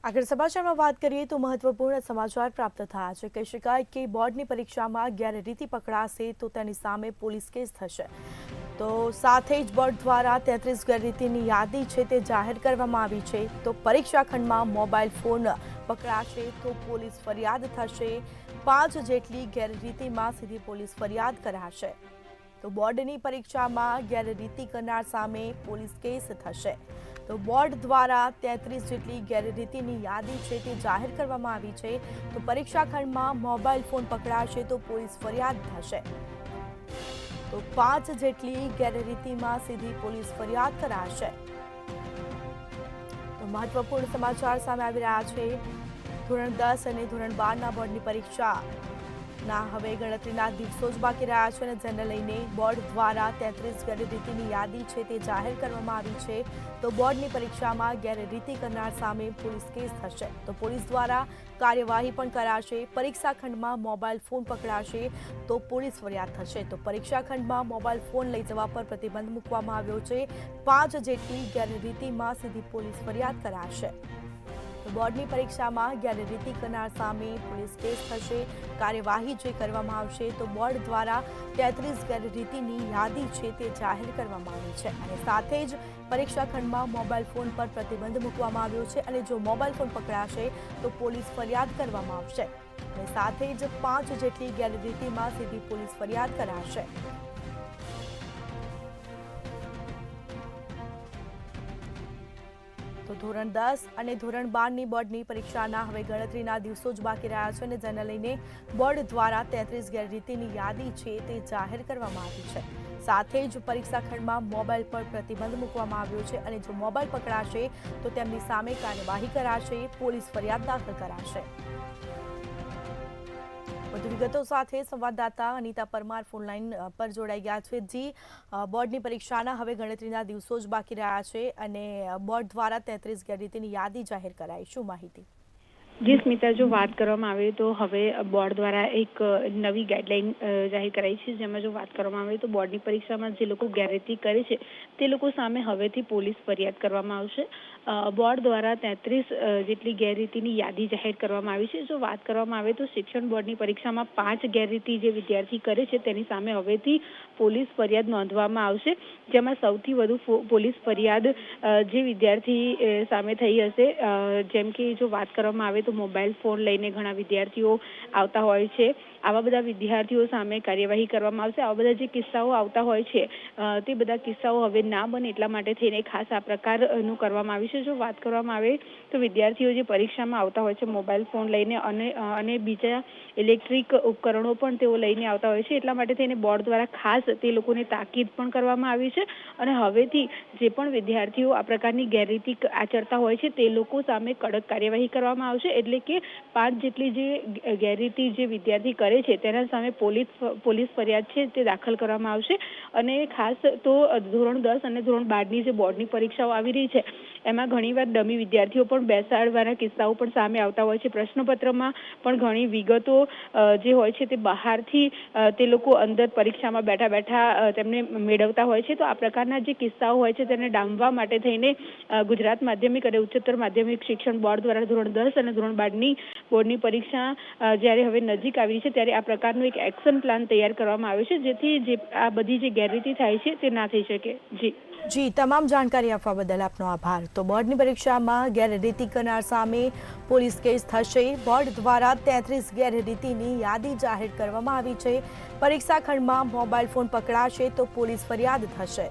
આગળ સમાચારમાં વાત કરીએ તો મહત્વપૂર્ણ સમાચાર પ્રાપ્ત થયા છે। કહી શકાય કે બોર્ડની પરીક્ષામાં ગેરરીતિ પકડાશે તો તેની સામે પોલીસ કેસ થશે। તો સાથે જ બોર્ડ દ્વારા 33 ગેરરીતિની યાદી છે તે જાહેર કરવામાં આવી છે। તો પરીક્ષા ખંડમાં મોબાઈલ ફોન પકડાશે તો પોલીસ ફરિયાદ થશે। 5 જેટલી ગેરરીતિમાં સીધી પોલીસ ફરિયાદ કરાશે। તો બોર્ડની પરીક્ષામાં ગેરરીતિ કરનાર સામે પોલીસ કેસ થશે। તો બોર્ડ દ્વારા 33 જેટલી ગેરરીતિની યાદી છે તે જાહેર કરવામાં આવી છે। તો પરીક્ષા ખંડમાં મોબાઈલ ફોન પકડાશે તો પોલીસ ફરિયાદ થશે। તો 5 જેટલી ગેરરીતિમાં સીધી પોલીસ ફરિયાદ કરાશે। તો મહત્વપૂર્ણ સમાચાર સામે આવી રહ્યા છે। ધોરણ 10 અને ધોરણ 12ના બોર્ડની પરીક્ષા હવે ગણતરીના દિવસો જ બાકી રહ્યા છે અને જેને લઈને બોર્ડ દ્વારા 33 ગેરરીતિની યાદી છે તે જાહેર કરવામાં આવી છે। તો બોર્ડની પરીક્ષામાં ગેરરીતિ કરનાર સામે પોલીસ કેસ થશે। તો પોલીસ દ્વારા કાર્યવાહી પણ કરાશે। પરીક્ષા ખંડમાં મોબાઈલ ફોન પકડાશે તો પોલીસ ફરિયાદ થશે। તો પરીક્ષા ખંડમાં મોબાઈલ ફોન લઈ જવા પર પ્રતિબંધ મૂકવામાં આવ્યો છે। 5 જેટલી ગેરરીતિમાં સીધી પોલીસ ફરિયાદ કરાશે। તો બોર્ડની પરીક્ષામાં ગેરરીતિ કરનાર સામે પોલીસ કેસ થશે। કાર્યવાહી જે કરવામાં આવશે તો બોર્ડ દ્વારા 33 ગેરરીતિની યાદી છે તે જાહેર કરવામાં આવી છે અને સાથે જ પરીક્ષા ખંડમાં મોબાઈલ ફોન પર પ્રતિબંધ મૂકવામાં આવ્યો છે અને જો મોબાઈલ ફોન પકડાશે તો પોલીસ ફરિયાદ કરવામાં આવશે અને સાથે જ 5 જેટલી ગેરરીતિમાં સીધી પોલીસ ફરિયાદ કરાશે। તો ધોરણ 10 અને ધોરણ 12ની બોર્ડની પરીક્ષાના હવે ગણતરીના દિવસો જ બાકી રહ્યા છે અને જેને લઈને બોર્ડ દ્વારા 33 ગેરરીતિની યાદી છે તે જાહેર કરવામાં આવી છે। સાથે જ પરીક્ષા ખંડમાં મોબાઈલ પર પ્રતિબંધ મૂકવામાં આવ્યો છે અને જો મોબાઈલ પકડાશે તો તેમની સામે કાર્યવાહી કરાશે। પોલીસ ફરિયાદ દાખલ કરાશે। વધુ વિગતો સાથે સંવાદદાતા અનિતા પરમાર ફોનલાઈન પર જોડાઈ ગયા છે। જી, બોર્ડની પરીક્ષાના હવે ગણતરીના દિવસો જ બાકી રહ્યા છે અને બોર્ડ દ્વારા 33 ગેરરીતિની યાદી જાહેર કરાઈ, શું માહિતી? જી સ્મિતા, જો વાત કરવામાં આવે તો હવે બોર્ડ દ્વારા એક નવી ગાઈડલાઈન જાહેર કરાઈ છે। જેમાં જો વાત કરવામાં આવે તો બોર્ડની પરીક્ષામાં જે લોકો ગેરરીતિ કરે છે તે લોકો સામે હવેથી પોલીસ ફરિયાદ કરવામાં આવશે। બોર્ડ દ્વારા 33 જેટલી ગેરરીતિની યાદી જાહેર કરવામાં આવી છે। જો વાત કરવામાં આવે તો શિક્ષણ બોર્ડની પરીક્ષામાં 5 ગેરરીતિ જે વિદ્યાર્થી કરે છે તેની સામે હવેથી પોલીસ ફરિયાદ નોંધવામાં આવશે। જેમાં સૌથી વધુ પોલીસ ફરિયાદ જે વિદ્યાર્થી સામે થઈ હશે, જેમ કે જો વાત કરવામાં આવે તો મોબાઈલ ફોન લઈને ઘણા વિદ્યાર્થીઓ આવતા હોય છે। આવા બધા વિદ્યાર્થીઓ સામે કાર્યવાહી કરવામાં આવશે। આવા બધા જે કિસ્સાઓ આવતા હોય છે તે બધા કિસ્સાઓ હવે ના બને એટલા માટે થઈને ખાસ આ પ્રકારનું કરવામાં આવ્યું છે। જો વાત કરવામાં આવે તો વિદ્યાર્થીઓ જે પરીક્ષામાં આવતા હોય છે મોબાઈલ ફોન લઈને અને બીજા ઇલેક્ટ્રિક ઉપકરણો પણ તેઓ લઈને આવતા હોય છે, એટલા માટે થઈને બોર્ડ દ્વારા ખાસ તે લોકોને તાકીદ પણ કરવામાં આવી છે અને હવેથી જે પણ વિદ્યાર્થીઓ આ પ્રકારની ગેરરીતિ આચરતા હોય છે તે લોકો સામે કડક કાર્યવાહી કરવામાં આવશે। એટલે કે 5 જેટલી જે ગેરરીતિ જે વિદ્યાર્થી કરે છે તેના સામે પોલીસ ફરિયાદ છે તે દાખલ કરવામાં આવશે। અને ખાસ તો ધોરણ 10 અને ધોરણ 12ની જે બોર્ડની પરીક્ષાઓ આવી રહી છે એમાં ઘણીવાર ડમી વિદ્યાર્થીઓ પણ બેસાડવાના કિસ્સાઓ પણ સામે આવતા હોય છે। પ્રશ્નપત્રમાં પણ ઘણી વિગતો જે હોય છે તે બહારથી તે લોકો અંદર પરીક્ષામાં બેઠા બેઠા તેમને મેળવતા હોય છે। તો આ પ્રકારના જે કિસ્સાઓ હોય છે તેને ડામવા માટે થઈને ગુજરાત માધ્યમિક અને ઉચ્ચતર માધ્યમિક શિક્ષણ બોર્ડ દ્વારા ધોરણ 10 અને ધોરણ 12ની બોર્ડની પરીક્ષા જ્યારે હવે નજીક આવી છે ત્યારે આ પ્રકારનો એક એક્શન પ્લાન તૈયાર કરવામાં આવ્યો છે, જેથી જે આ બધી જે ગેરરીતિ થાય છે તે ના થઈ શકે। જી, તમામ જાણકારી આપવા બદલ આપનો આભાર। તો બોર્ડની પરીક્ષામાં ગેરરીતિ કરનાર સામે પોલીસ કેસ થશે। બોર્ડ દ્વારા 33 ગેરરીતિની યાદી જાહેર કરવામાં આવી છે। પરીક્ષા ખંડમાં મોબાઈલ ફોન પકડાશે તો પોલીસ ફરિયાદ થશે।